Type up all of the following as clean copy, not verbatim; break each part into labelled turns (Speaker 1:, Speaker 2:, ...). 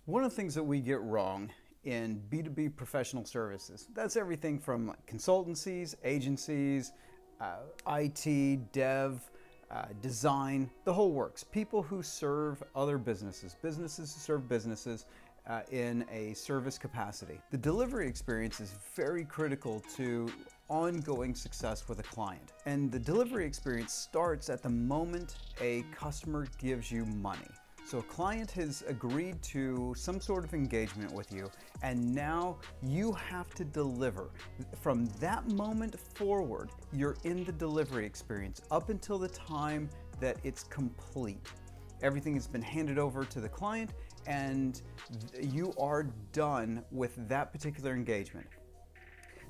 Speaker 1: One of the things that we get wrong in B2B professional services, that's everything from consultancies, agencies, IT, dev, design, the whole works. People who serve other businesses, businesses who serve businesses in a service capacity. The delivery experience is very critical to ongoing success with a client. And the delivery experience starts at the moment a customer gives you money. So a client has agreed to some sort of engagement with you, and now you have to deliver. From that moment forward, you're in the delivery experience up until the time that it's complete. Everything has been handed over to the client, and you are done with that particular engagement.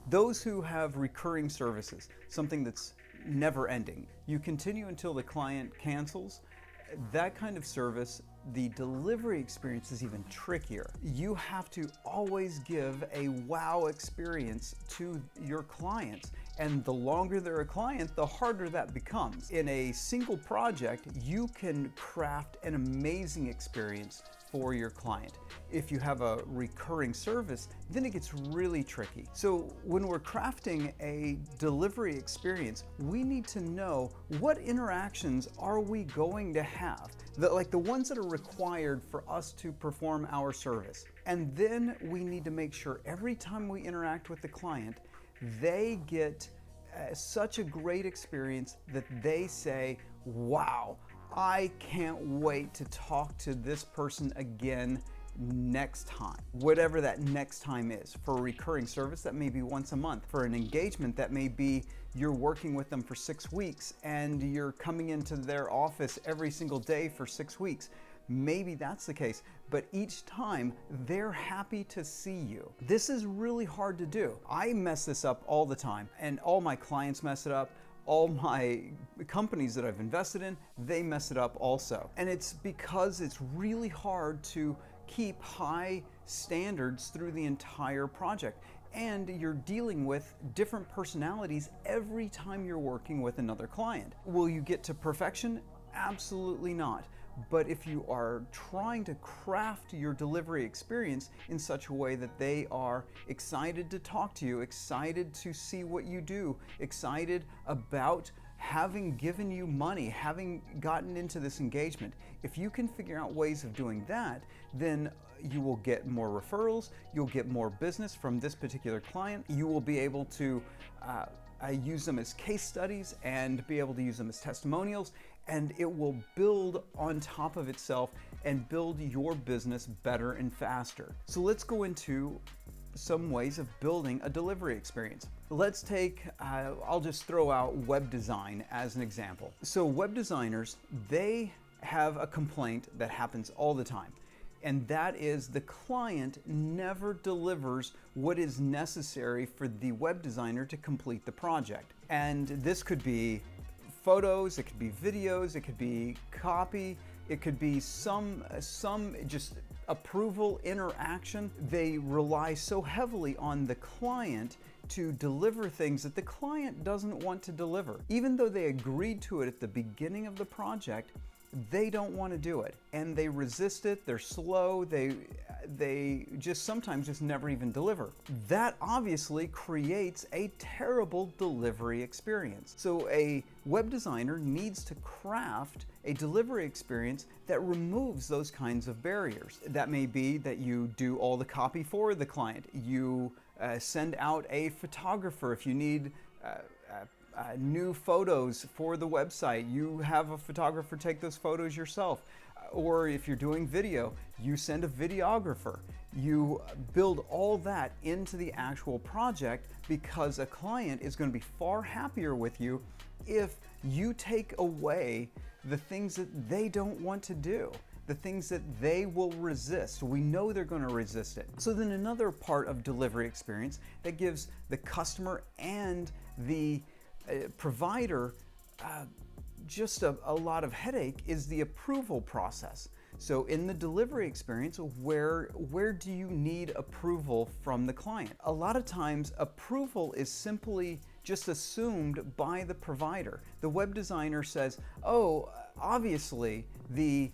Speaker 1: Those who have recurring services, something that's never ending, you continue until the client cancels. That kind of service, the delivery experience is even trickier. You have to always give a wow experience to your clients. And the longer they're a client, the harder that becomes. In a single project, you can craft an amazing experience for your client. If you have a recurring service, then it gets really tricky. So when we're crafting a delivery experience, we need to know what interactions are we going to have, like the ones that are required for us to perform our service. And then we need to make sure every time we interact with the client, they get such a great experience that they say, wow, I can't wait to talk to this person again next time. Whatever that next time is. For a recurring service, that may be once a month. For an engagement, that may be you're working with them for 6 weeks and you're coming into their office every single day for 6 weeks. Maybe that's the case, but each time they're happy to see you. This is really hard to do. I mess this up all the time, and all my clients mess it up. All my companies that I've invested in, they mess it up also. And it's because it's really hard to keep high standards through the entire project. And you're dealing with different personalities every time you're working with another client. Will you get to perfection? Absolutely not. But if you are trying to craft your delivery experience in such a way that they are excited to talk to you, excited to see what you do, excited about having given you money, having gotten into this engagement, if you can figure out ways of doing that, then you will get more referrals, you'll get more business from this particular client, you will be able to use them as case studies and be able to use them as testimonials, and it will build on top of itself and build your business better and faster. So let's go into some ways of building a delivery experience. Let's take, I'll just throw out web design as an example. So web designers, they have a complaint that happens all the time. And that is the client never delivers what is necessary for the web designer to complete the project. And this could be photos, it could be videos, it could be copy, it could be some just approval interaction. They rely so heavily on the client to deliver things that the client doesn't want to deliver. Even though they agreed to it at the beginning of the project, they don't want to do it, and they resist it, they're slow, they just sometimes just never even deliver. That obviously creates a terrible delivery experience. So a web designer needs to craft a delivery experience that removes those kinds of barriers. That may be that you do all the copy for the client, you send out a photographer if you need new photos for the website, you have a photographer take those photos yourself. Or if you're doing video, you send a videographer. You build all that into the actual project because a client is going to be far happier with you if you take away the things that they don't want to do, the things that they will resist. We know they're going to resist it. So then another part of delivery experience that gives the customer and the provider just a lot of headache is the approval process. So in the delivery experience, where do you need approval from the client? A lot of times approval is simply just assumed by the provider. The web designer says, oh, obviously the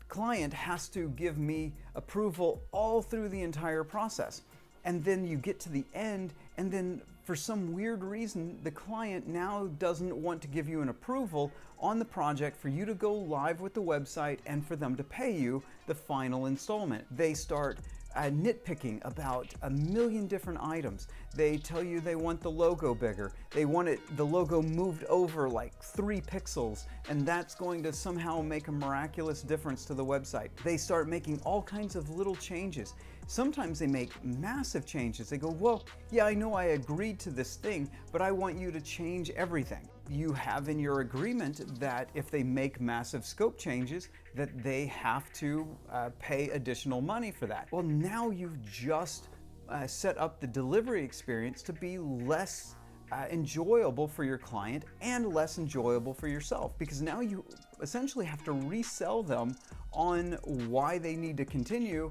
Speaker 1: client has to give me approval all through the entire process. And then you get to the end, and then for some weird reason, the client now doesn't want to give you an approval on the project for you to go live with the website and for them to pay you the final installment. They start nitpicking about a million different items. They tell you they want the logo bigger. They want the logo moved over like 3 pixels, and that's going to somehow make a miraculous difference to the website. They start making all kinds of little changes. Sometimes they make massive changes. They go, well, yeah, I know I agreed to this thing, but I want you to change everything. You have in your agreement that if they make massive scope changes, that they have to pay additional money for that. Well, now you've just set up the delivery experience to be less enjoyable for your client and less enjoyable for yourself, because now you essentially have to resell them on why they need to continue,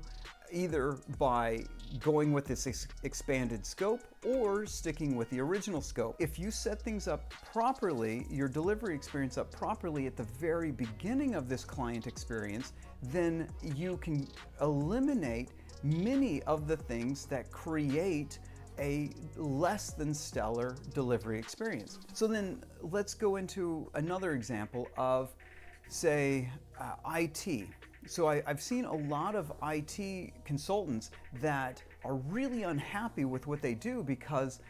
Speaker 1: either by going with this expanded scope or sticking with the original scope. If you set things up properly, your delivery experience up properly at the very beginning of this client experience, then you can eliminate many of the things that create a less than stellar delivery experience. So then let's go into another example of, say, IT. So I've seen a lot of IT consultants that are really unhappy with what they do because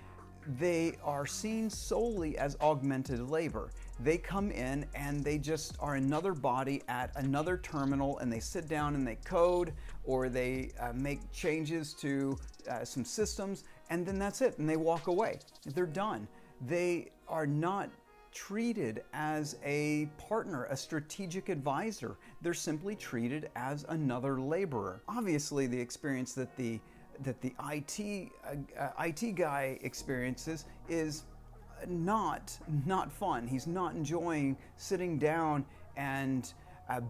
Speaker 1: they are seen solely as augmented labor. They come in and they just are another body at another terminal, and they sit down and they code, or they make changes to some systems, and then that's it, and they walk away. They're done. They are not treated as a partner, a strategic advisor. They're simply treated as another laborer. Obviously, the experience that the IT guy experiences is not fun. He's not enjoying sitting down and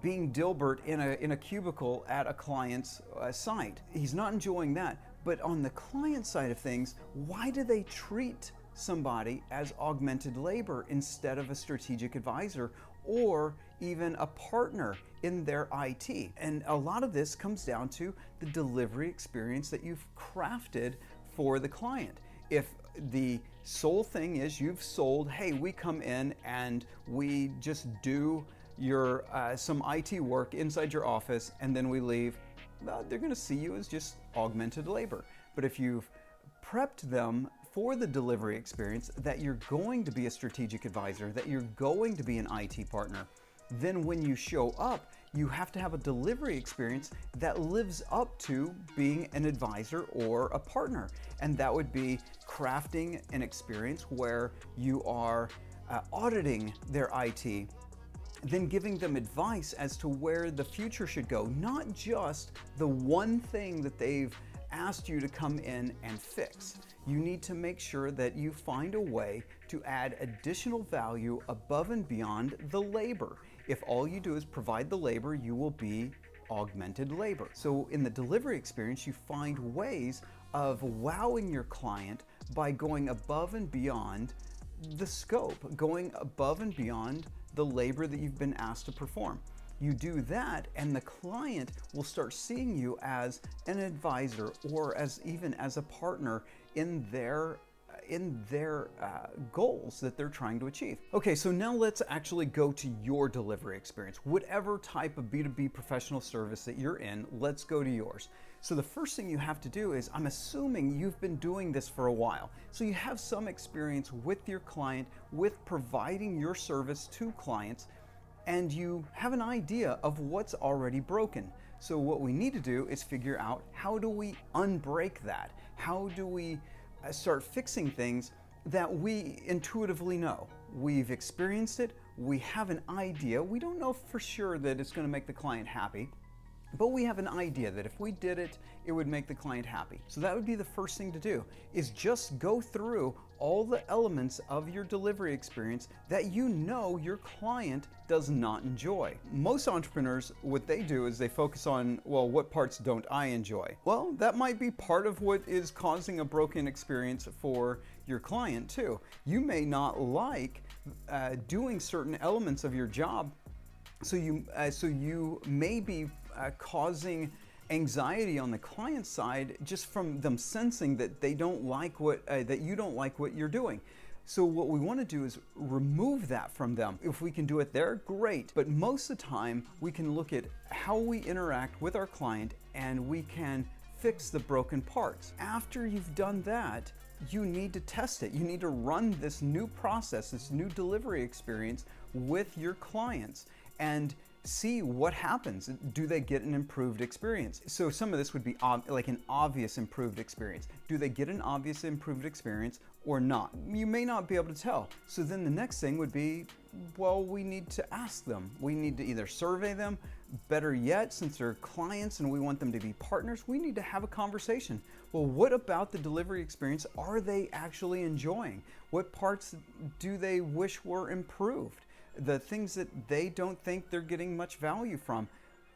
Speaker 1: being Dilbert in a cubicle at a client's site. He's not enjoying that. But on the client side of things, why do they treat somebody as augmented labor instead of a strategic advisor or even a partner in their IT? And a lot of this comes down to the delivery experience that you've crafted for the client. If the sole thing is you've sold, hey, we come in and we just do your some IT work inside your office and then we leave, they're going to see you as just augmented labor. But if you've prepped them for the delivery experience, that you're going to be a strategic advisor, that you're going to be an IT partner, then when you show up, you have to have a delivery experience that lives up to being an advisor or a partner. And that would be crafting an experience where you are auditing their IT, then giving them advice as to where the future should go, not just the one thing that they've asked you to come in and fix. You need to make sure that you find a way to add additional value above and beyond the labor. If all you do is provide the labor, you will be augmented labor. So in the delivery experience, you find ways of wowing your client by going above and beyond the scope, going above and beyond the labor that you've been asked to perform. You do that, and the client will start seeing you as an advisor or even as a partner in their goals that they're trying to achieve. Okay, so now let's actually go to your delivery experience. Whatever type of B2B professional service that you're in, let's go to yours. So the first thing you have to do is, I'm assuming you've been doing this for a while. So you have some experience with your client, with providing your service to clients, and you have an idea of what's already broken. So what we need to do is figure out, how do we unbreak that? How do we start fixing things that we intuitively know? We've experienced it, we have an idea. We don't know for sure that it's going to make the client happy, but we have an idea that if we did it, it would make the client happy. So that would be the first thing to do, is just go through all the elements of your delivery experience that you know your client does not enjoy. Most entrepreneurs, what they do is they focus on, well, what parts don't I enjoy? Well, that might be part of what is causing a broken experience for your client too. You may not like doing certain elements of your job, So you may be causing anxiety on the client side just from them sensing that they don't like that you don't like what you're doing. So what we want to do is remove that from them. If we can do it there, great. But most of the time, we can look at how we interact with our client and we can fix the broken parts. After you've done that, you need to test it. You need to run this new process, this new delivery experience with your clients and see what happens. Do they get an improved experience? So some of this would be like an obvious improved experience. Do they get an obvious improved experience or not? You may not be able to tell. So then the next thing would be, well, we need to ask them. We need to either survey them, better yet, since they're clients and we want them to be partners, we need to have a conversation. Well, what about the delivery experience are they actually enjoying? What parts do they wish were improved? The things that they don't think they're getting much value from.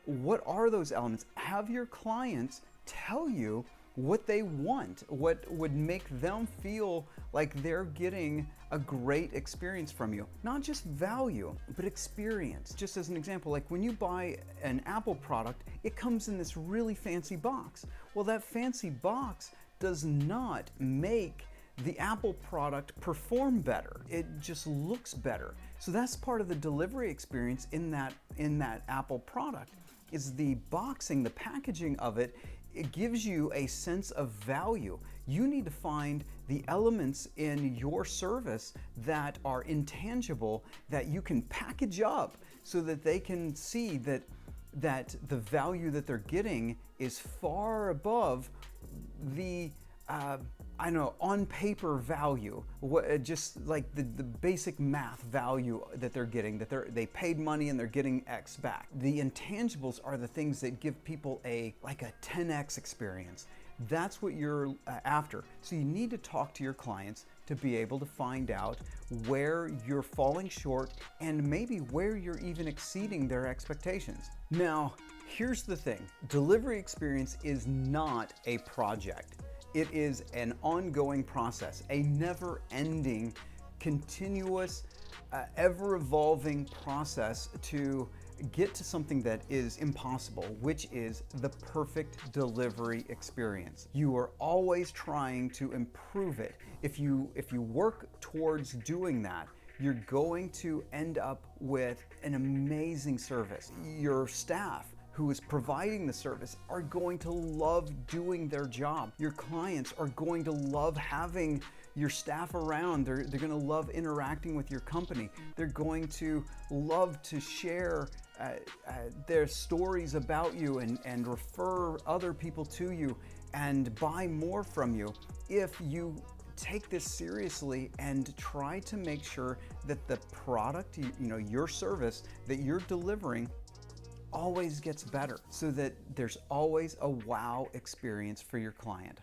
Speaker 1: What are those elements? Have your clients tell you what they want, what would make them feel like they're getting a great experience from you. Not just value, but experience. Just as an example, like when you buy an Apple product, it comes in this really fancy box. Well, that fancy box does not make the Apple product perform better. It just looks better. So that's part of the delivery experience in that Apple product, is the boxing, the packaging of it. It gives you a sense of value. You need to find the elements in your service that are intangible that you can package up so that they can see that the value that they're getting is far above the on paper value, just like the basic math value that they're getting, that they paid money and they're getting X back. The intangibles are the things that give people a 10X experience. That's what you're after. So you need to talk to your clients to be able to find out where you're falling short and maybe where you're even exceeding their expectations. Now, here's the thing. Delivery experience is not a project. It is an ongoing process, a never-ending, continuous, ever-evolving process to get to something that is impossible, which is the perfect delivery experience. You are always trying to improve it. If you work towards doing that, you're going to end up with an amazing service. Your staff who is providing the service are going to love doing their job. Your clients are going to love having your staff around. They're going to love interacting with your company. They're going to love to share their stories about you and refer other people to you and buy more from you if you take this seriously and try to make sure that the product, your service that you're delivering always gets better, so that there's always a wow experience for your client.